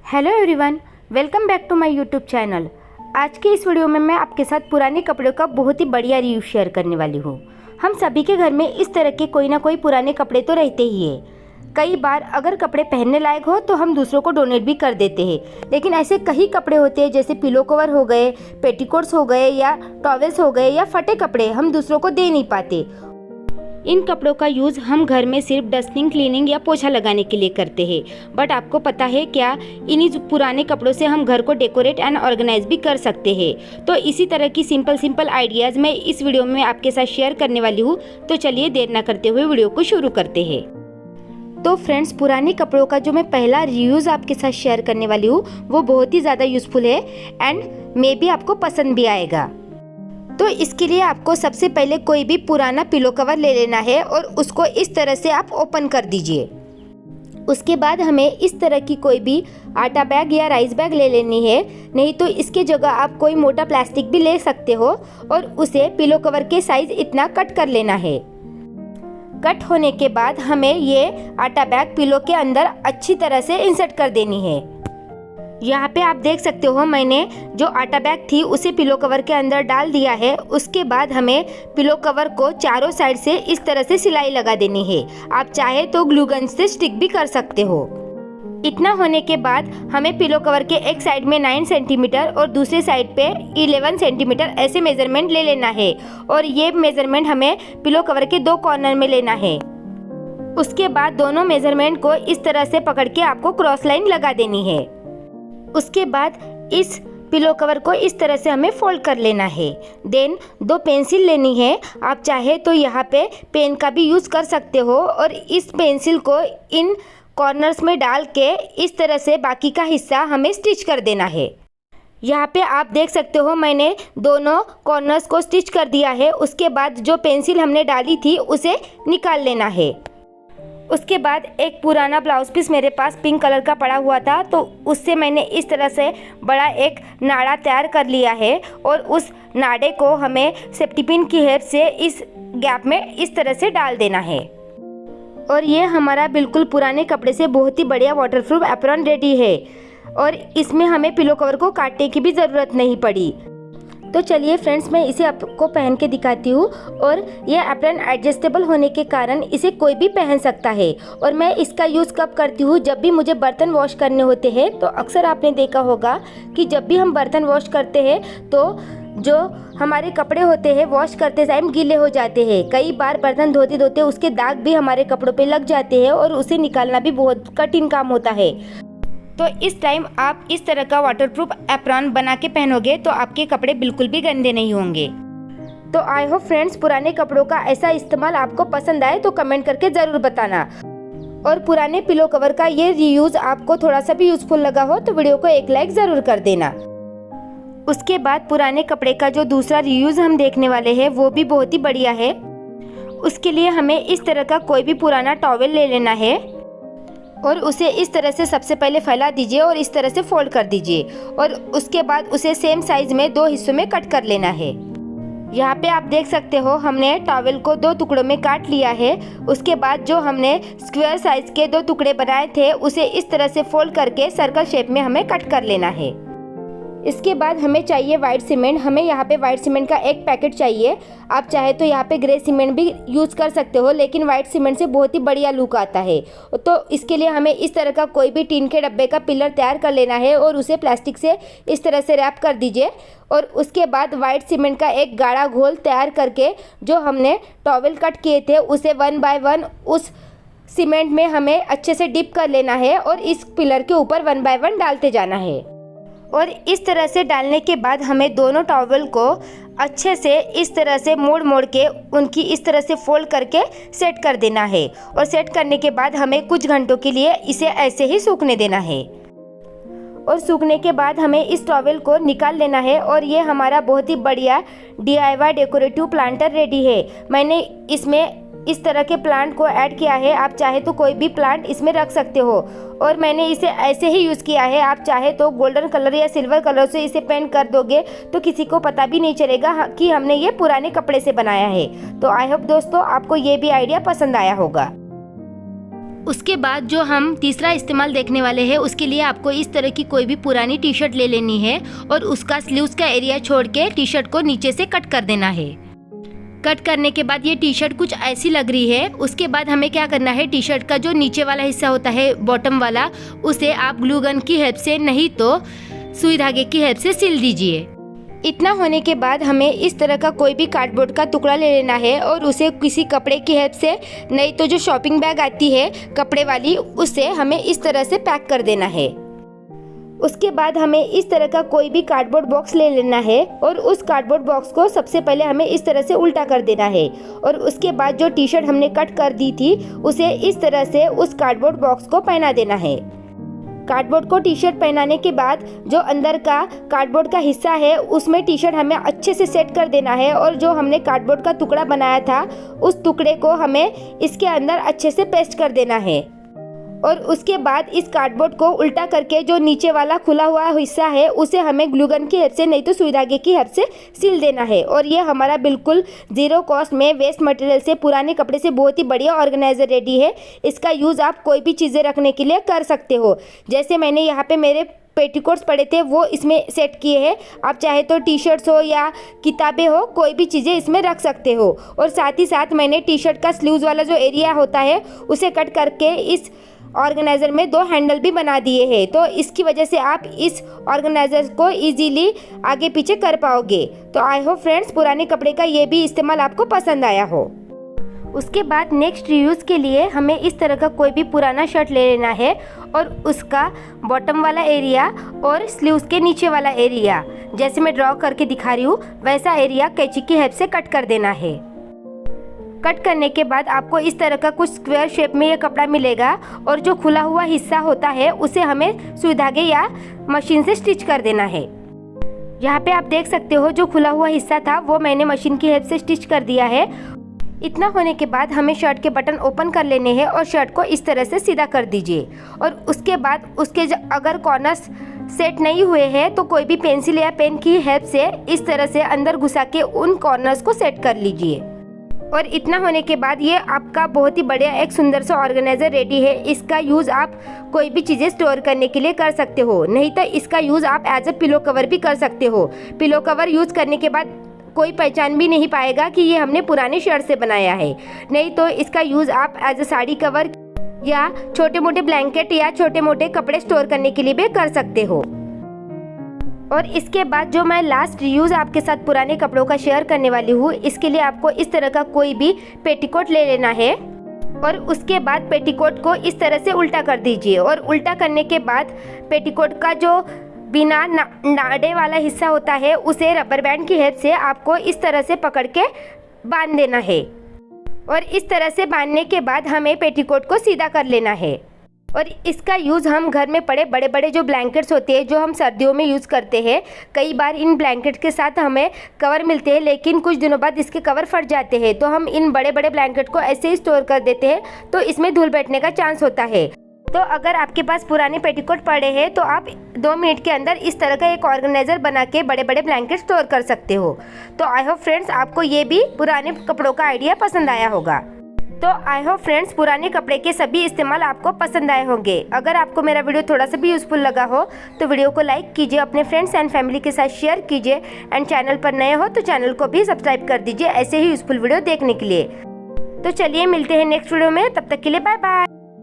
Hello everyone, welcome back to my YouTube channel. आज के इस वीडियो में मैं आपके साथ पुराने कपड़ों का बहुत ही बढ़िया रिव्यू शेयर करने वाली हूँ। हम सभी के घर में इस तरह के कोई ना कोई पुराने कपड़े तो रहते ही है। कई बार अगर कपड़े पहनने लायक हो तो हम दूसरों को डोनेट भी कर देते हैं, लेकिन ऐसे कई कपड़े होते हैं जैसे पिलो कवर हो गए, पेटीकोट्स हो गए या टॉवेल्स हो गए या फटे कपड़े हम दूसरों को दे नहीं पाते। इन कपड़ों का यूज़ हम घर में सिर्फ डस्टिंग, क्लीनिंग या पोछा लगाने के लिए करते हैं। बट आपको पता है क्या, इन्हीं पुराने कपड़ों से हम घर को डेकोरेट एंड ऑर्गेनाइज भी कर सकते हैं। तो इसी तरह की सिंपल आइडियाज़ मैं इस वीडियो में आपके साथ शेयर करने वाली हूँ। तो चलिए देर ना करते हुए वीडियो को शुरू करते हैं। तो फ्रेंड्स, पुराने कपड़ों का जो मैं पहला रिव्यूज़ आपके साथ शेयर करने वाली हूँ वो बहुत ही ज़्यादा यूज़फुल है एंड मे बी आपको पसंद भी आएगा। तो इसके लिए आपको सबसे पहले कोई भी पुराना पिलो कवर ले लेना है और उसको इस तरह से आप ओपन कर दीजिए। उसके बाद हमें इस तरह की कोई भी आटा बैग या राइस बैग ले लेनी है, नहीं तो इसके जगह आप कोई मोटा प्लास्टिक भी ले सकते हो और उसे पिलो कवर के साइज इतना कट कर लेना है। कट होने के बाद हमें ये आटा बैग पिलो के अंदर अच्छी तरह से इंसर्ट कर देनी है। यहाँ पे आप देख सकते हो मैंने जो आटा बैग थी उसे पिलो कवर के अंदर डाल दिया है। उसके बाद हमें पिलो कवर को चारों साइड से इस तरह से सिलाई लगा देनी है। आप चाहे तो ग्लू गन से स्टिक भी कर सकते हो। इतना होने के बाद हमें पिलो कवर के एक साइड में 9 सेंटीमीटर और दूसरे साइड पे 11 सेंटीमीटर ऐसे मेजरमेंट ले लेना है और ये मेजरमेंट हमें पिलो कवर के 2 कॉर्नर में लेना है। उसके बाद दोनों मेजरमेंट को इस तरह से पकड़ के आपको क्रॉस लाइन लगा देनी है। उसके बाद इस पिलो कवर को इस तरह से हमें फोल्ड कर लेना है। देन 2 पेंसिल लेनी है। आप चाहे तो यहाँ पे पेन का भी यूज़ कर सकते हो और इस पेंसिल को इन कॉर्नर्स में डाल के इस तरह से बाकी का हिस्सा हमें स्टिच कर देना है। यहाँ पे आप देख सकते हो मैंने दोनों कॉर्नर्स को स्टिच कर दिया है। उसके बाद जो पेंसिल हमने डाली थी उसे निकाल लेना है। उसके बाद एक पुराना ब्लाउज पीस मेरे पास पिंक कलर का पड़ा हुआ था, तो उससे मैंने इस तरह से बड़ा एक नाड़ा तैयार कर लिया है और उस नाड़े को हमें सेफ्टी पिन की हेल्प से इस गैप में इस तरह से डाल देना है। और ये हमारा बिल्कुल पुराने कपड़े से बहुत ही बढ़िया वाटरप्रूफ एप्रॉन रेडी है और इसमें हमें पिलो कवर को काटने की भी ज़रूरत नहीं पड़ी। तो चलिए फ्रेंड्स, मैं इसे आपको पहन के दिखाती हूँ। और ये एप्रॉन एडजस्टेबल होने के कारण इसे कोई भी पहन सकता है। और मैं इसका यूज़ कब करती हूँ, जब भी मुझे बर्तन वॉश करने होते हैं। तो अक्सर आपने देखा होगा कि जब भी हम बर्तन वॉश करते हैं तो जो हमारे कपड़े होते हैं वॉश करते टाइम गीले हो जाते हैं। कई बार बर्तन धोते धोते उसके दाग भी हमारे कपड़ों पे लग जाते हैं और उसे निकालना भी बहुत कठिन काम होता है। तो इस टाइम आप इस तरह का वाटरप्रूफ एप्रॉन बना के पहनोगे तो आपके कपड़े बिल्कुल भी गंदे नहीं होंगे। तो आई होप फ्रेंड्स, पुराने कपड़ों का ऐसा इस्तेमाल आपको पसंद आए तो कमेंट करके ज़रूर बताना। और पुराने पिलो कवर का ये रीयूज़ आपको थोड़ा सा भी यूज़फुल लगा हो तो वीडियो को एक लाइक ज़रूर कर देना। उसके बाद पुराने कपड़े का जो दूसरा रीयूज़ हम देखने वाले हैं वो भी बहुत ही बढ़िया है। उसके लिए हमें इस तरह का कोई भी पुराना टॉवेल ले लेना है और उसे इस तरह से सबसे पहले फैला दीजिए और इस तरह से फोल्ड कर दीजिए और उसके बाद उसे सेम साइज में 2 हिस्सों में कट कर लेना है। यहाँ पे आप देख सकते हो हमने टॉवेल को 2 टुकड़ों में काट लिया है। उसके बाद जो हमने स्क्वायर साइज के 2 टुकड़े बनाए थे उसे इस तरह से फोल्ड करके सर्कल शेप में हमें कट कर लेना है। इसके बाद हमें चाहिए वाइट सीमेंट। हमें यहाँ पे वाइट सीमेंट का एक पैकेट चाहिए। आप चाहे तो यहाँ पे ग्रे सीमेंट भी यूज़ कर सकते हो, लेकिन वाइट सीमेंट से बहुत ही बढ़िया लुक आता है। तो इसके लिए हमें इस तरह का कोई भी टीन के डब्बे का पिलर तैयार कर लेना है और उसे प्लास्टिक से इस तरह से रैप कर दीजिए। और उसके बाद वाइट सीमेंट का एक गाढ़ा घोल तैयार करके जो हमने टॉवेल कट किए थे उसे 1 बाय 1 उस सीमेंट में हमें अच्छे से डिप कर लेना है और इस पिलर के ऊपर 1 बाय 1 डालते जाना है। और इस तरह से डालने के बाद हमें दोनों टॉवेल को अच्छे से इस तरह से मोड़ के उनकी इस तरह से फोल्ड करके सेट कर देना है। और सेट करने के बाद हमें कुछ घंटों के लिए इसे ऐसे ही सूखने देना है। और सूखने के बाद हमें इस टॉवेल को निकाल लेना है और ये हमारा बहुत ही बढ़िया DIY डेकोरेटिव प्लांटर रेडी है। मैंने इसमें इस तरह के प्लांट को ऐड किया है। आप चाहे तो कोई भी प्लांट इसमें रख सकते हो और मैंने इसे ऐसे ही यूज़ किया है। आप चाहे तो गोल्डन कलर या सिल्वर कलर से इसे पेंट कर दोगे तो किसी को पता भी नहीं चलेगा कि हमने ये पुराने कपड़े से बनाया है। तो आई होप दोस्तों आपको ये भी आइडिया पसंद आया होगा। उसके बाद जो हम तीसरा इस्तेमाल देखने वाले हैं, उसके लिए आपको इस तरह की कोई भी पुरानी टी शर्ट ले लेनी है और उसका स्लीव्स का एरिया छोड़ के टी शर्ट को नीचे से कट कर देना है। कट करने के बाद ये टी शर्ट कुछ ऐसी लग रही है। उसके बाद हमें क्या करना है, टी शर्ट का जो नीचे वाला हिस्सा होता है बॉटम वाला, उसे आप ग्लू गन की हेल्प से नहीं तो सुई धागे की हेल्प से सिल दीजिए। इतना होने के बाद हमें इस तरह का कोई भी कार्डबोर्ड का टुकड़ा ले लेना है और उसे किसी कपड़े की हेल्प से, नहीं तो जो शॉपिंग बैग आती है कपड़े वाली, उससे हमें इस तरह से पैक कर देना है। उसके बाद हमें इस तरह का कोई भी कार्डबोर्ड बॉक्स ले लेना है और उस कार्डबोर्ड बॉक्स को सबसे पहले हमें इस तरह से उल्टा कर देना है और उसके बाद जो टी शर्ट हमने कट कर दी थी उसे इस तरह से उस कार्डबोर्ड बॉक्स को पहना देना है। कार्डबोर्ड को टी शर्ट पहनाने के बाद जो अंदर का कार्डबोर्ड का हिस्सा है उसमें टी शर्ट हमें अच्छे से सेट कर देना है और जो हमने कार्डबोर्ड का टुकड़ा बनाया था उस टुकड़े को हमें इसके अंदर अच्छे से पेस्ट कर देना है। और उसके बाद इस कार्डबोर्ड को उल्टा करके जो नीचे वाला खुला हुआ हिस्सा है उसे हमें ग्लू गन की हेल्प से, नहीं तो सुई धागे की हेल्प से सील देना है। और ये हमारा बिल्कुल ज़ीरो कॉस्ट में वेस्ट मटेरियल से, पुराने कपड़े से बहुत ही बढ़िया ऑर्गेनाइजर रेडी है। इसका यूज़ आप कोई भी चीज़ें रखने के लिए कर सकते हो। जैसे मैंने यहाँ पे मेरे पेटीकोट्स पड़े थे वो इसमें सेट किए हैं। आप चाहे तो टी शर्ट्स हो या किताबें हो, कोई भी चीज़ें इसमें रख सकते हो। और साथ ही साथ मैंने टी शर्ट का स्लीव्स वाला जो एरिया होता है उसे कट करके इस ऑर्गेनाइज़र में 2 हैंडल भी बना दिए हैं, तो इसकी वजह से आप इस ऑर्गेनाइज़र को इजीली आगे पीछे कर पाओगे। तो आई होप फ्रेंड्स पुराने कपड़े का ये भी इस्तेमाल आपको पसंद आया हो। उसके बाद नेक्स्ट रीयूज़ के लिए हमें इस तरह का कोई भी पुराना शर्ट ले लेना है और उसका बॉटम वाला एरिया और स्लीव्स के नीचे वाला एरिया, जैसे मैं ड्रॉ करके दिखा रही हूँ वैसा एरिया कैंची की हेल्प से कट कर देना है। कट करने के बाद आपको इस तरह का कुछ स्क्वायर शेप में ये कपड़ा मिलेगा और जो खुला हुआ हिस्सा होता है उसे हमें सुई धागे या मशीन से स्टिच कर देना है। यहाँ पे आप देख सकते हो जो खुला हुआ हिस्सा था वो मैंने मशीन की हेल्प से स्टिच कर दिया है। इतना होने के बाद हमें शर्ट के बटन ओपन कर लेने हैं और शर्ट को इस तरह से सीधा कर दीजिए। और उसके बाद उसके अगर कॉर्नर्स सेट नहीं हुए हैं तो कोई भी पेंसिल या पेन की हेल्प से इस तरह से अंदर घुसा के उन कॉर्नर्स को सेट कर लीजिए। और इतना होने के बाद ये आपका बहुत ही बढ़िया एक सुंदर सा ऑर्गेनाइजर रेडी है। इसका यूज़ आप कोई भी चीज़ें स्टोर करने के लिए कर सकते हो, नहीं तो इसका यूज़ आप एज अ पिलो कवर भी कर सकते हो। पिलो कवर यूज़ करने के बाद कोई पहचान भी नहीं पाएगा कि ये हमने पुरानी शर्ट से बनाया है। नहीं तो इसका यूज़ आप एज अ साड़ी कवर या छोटे मोटे ब्लैंकेट या छोटे मोटे कपड़े स्टोर करने के लिए भी कर सकते हो। और इसके बाद जो मैं लास्ट यूज़ आपके साथ पुराने कपड़ों का शेयर करने वाली हूँ, इसके लिए आपको इस तरह का कोई भी पेटीकोट ले लेना है और उसके बाद पेटीकोट को इस तरह से उल्टा कर दीजिए। और उल्टा करने के बाद पेटीकोट का जो बिना नाड़े वाला हिस्सा होता है उसे रबर बैंड की हेल्प से आपको इस तरह से पकड़ के बांध देना है। और इस तरह से बांधने के बाद हमें पेटीकोट को सीधा कर लेना है। और इसका यूज़ हम घर में पड़े बड़े बड़े जो ब्लैंकेट्स होते हैं जो हम सर्दियों में यूज़ करते हैं, कई बार इन ब्लैंकेट के साथ हमें कवर मिलते हैं लेकिन कुछ दिनों बाद इसके कवर फट जाते हैं, तो हम इन बड़े बड़े ब्लैंकेट को ऐसे ही स्टोर कर देते हैं तो इसमें धूल बैठने का चांस होता है। तो अगर आपके पास पुराने पेटीकोट पड़े हैं तो आप 2 मिनट के अंदर इस तरह का एक ऑर्गेनाइजर बना के बड़े बड़े ब्लैंकेट स्टोर कर सकते हो। तो आई होप फ्रेंड्स आपको ये भी पुराने कपड़ों का आइडिया पसंद आया होगा। तो आई होप फ्रेंड्स पुराने कपड़े के सभी इस्तेमाल आपको पसंद आए होंगे। अगर आपको मेरा वीडियो थोड़ा सा भी यूज़फुल लगा हो तो वीडियो को लाइक कीजिए, अपने फ्रेंड्स एंड फैमिली के साथ शेयर कीजिए एंड चैनल पर नए हो तो चैनल को भी सब्सक्राइब कर दीजिए ऐसे ही यूज़फुल वीडियो देखने के लिए। तो चलिए मिलते हैं नेक्स्ट वीडियो में, तब तक के लिए बाय बाय।